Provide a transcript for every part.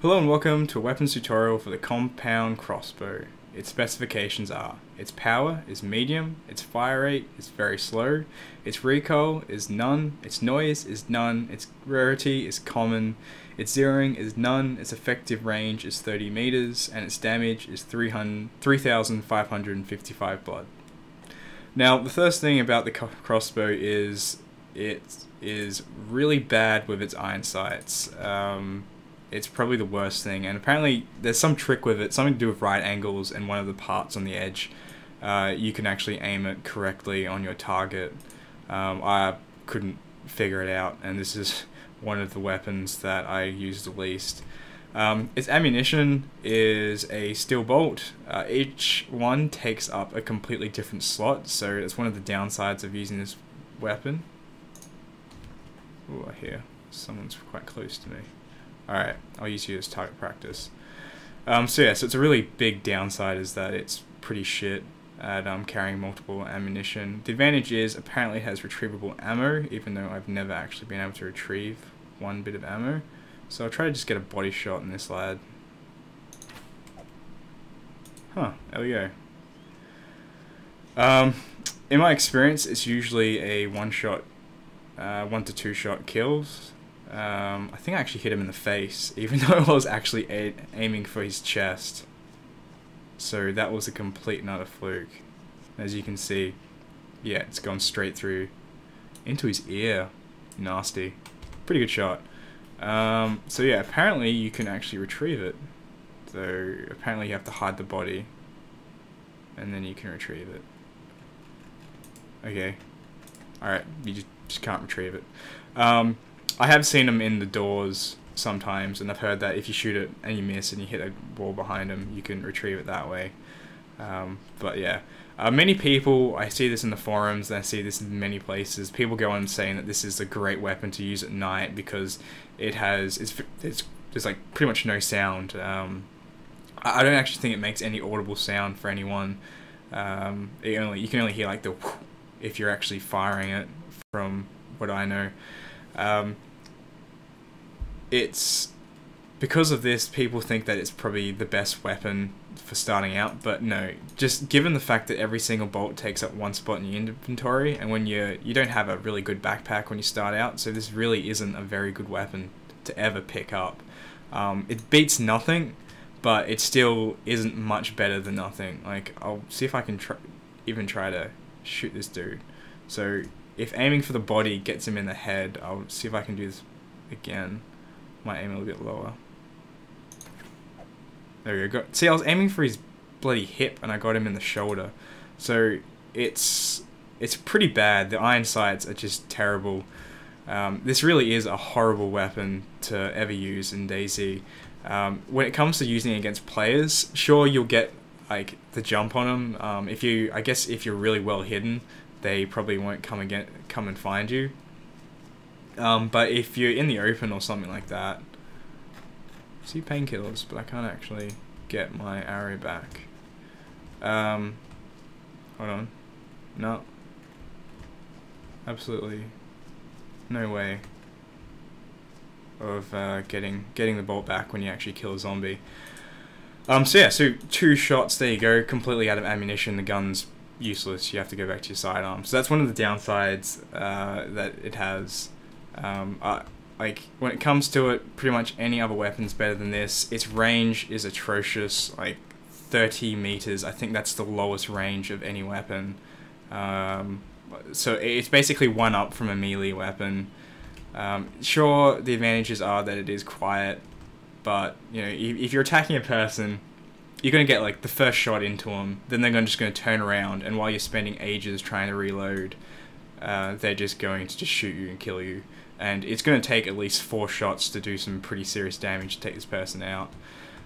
Hello and welcome to a weapons tutorial for the compound crossbow. Its specifications are: its power is medium, its fire rate is very slow, its recoil is none, its noise is none, its rarity is common, its zeroing is none, its effective range is 30 meters, and its damage is 3,555 blood. Now, the first thing about the crossbow is it is really bad with its iron sights. It's probably the worst thing, and apparently there's some trick with it, something to do with right angles and one of the parts on the edge. You can actually aim it correctly on your target. I couldn't figure it out, and this is one of the weapons that I use the least. Its ammunition is a steel bolt. Each one takes up a completely different slot, so it's one of the downsides of using this weapon. Ooh, I hear someone's quite close to me. Alright, I'll use you as target practice. So it's a really big downside is that it's pretty shit at carrying multiple ammunition. The advantage is apparently it has retrievable ammo, even though I've never actually been able to retrieve one bit of ammo. So I'll try to just get a body shot in this lad. Huh, there we go. In my experience, it's usually a one to two shot kills. I think I actually hit him in the face, even though I was actually aiming for his chest. So that was a complete and utter fluke. As you can see, yeah, it's gone straight through into his ear. Nasty. Pretty good shot. So yeah, apparently you can actually retrieve it. So apparently you have to hide the body, and then you can retrieve it. Okay. Alright, you just can't retrieve it. I have seen them in the doors sometimes, and I've heard that if you shoot it and you miss and you hit a wall behind them, you can retrieve it that way. But yeah, many people, I see this in the forums and I see this in many places, people go on saying that this is a great weapon to use at night because there's like pretty much no sound. I don't actually think it makes any audible sound for anyone. You can only hear like the whoosh if you're actually firing it, from what I know. It's because of this, people think that it's probably the best weapon for starting out, but no, just given the fact that every single bolt takes up one spot in your inventory, and when you don't have a really good backpack when you start out, so this really isn't a very good weapon to ever pick up. It beats nothing, but it still isn't much better than nothing. Like, I'll see if I can even try to shoot this dude. So if aiming for the body gets him in the head, I'll see if I can do this again. Might aim a little bit lower. There we go. See, I was aiming for his bloody hip and I got him in the shoulder. So it's pretty bad. The iron sights are just terrible. This really is a horrible weapon to ever use in DayZ. When it comes to using it against players, sure, you'll get like the jump on them. I guess if you're really well hidden, they probably won't come and find you. But if you're in the open or something like that, I see painkillers, but I can't actually get my arrow back. Hold on. No. Absolutely no way of getting the bolt back when you actually kill a zombie. So yeah, so 2 shots, there you go, completely out of ammunition, the gun's useless, you have to go back to your sidearm. So that's one of the downsides that it has. Like, when it comes to it, pretty much any other weapon's better than this. Its range is atrocious, like 30 meters. I think that's the lowest range of any weapon. So it's basically one up from a melee weapon. Sure, the advantages are that it is quiet, but you know, if you're attacking a person, you're going to get like the first shot into them, then they're just going to turn around, and while you're spending ages trying to reload, they're just going to shoot you and kill you. And it's going to take at least 4 shots to do some pretty serious damage to take this person out.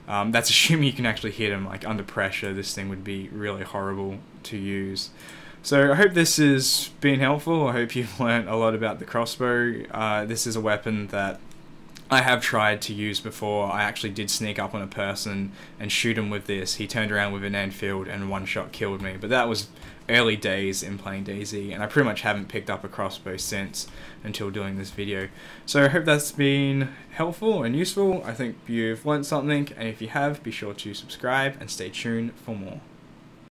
That's assuming you can actually hit him. Like, under pressure, this thing would be really horrible to use. So I hope this has been helpful. I hope you've learnt a lot about the crossbow. This is a weapon that I have tried to use before. I actually did sneak up on a person and shoot him with this. He turned around with an Enfield and one shot killed me, but that was early days in playing DayZ, and I pretty much haven't picked up a crossbow since until doing this video. So I hope that's been helpful and useful. I think you've learned something, and if you have, be sure to subscribe and stay tuned for more.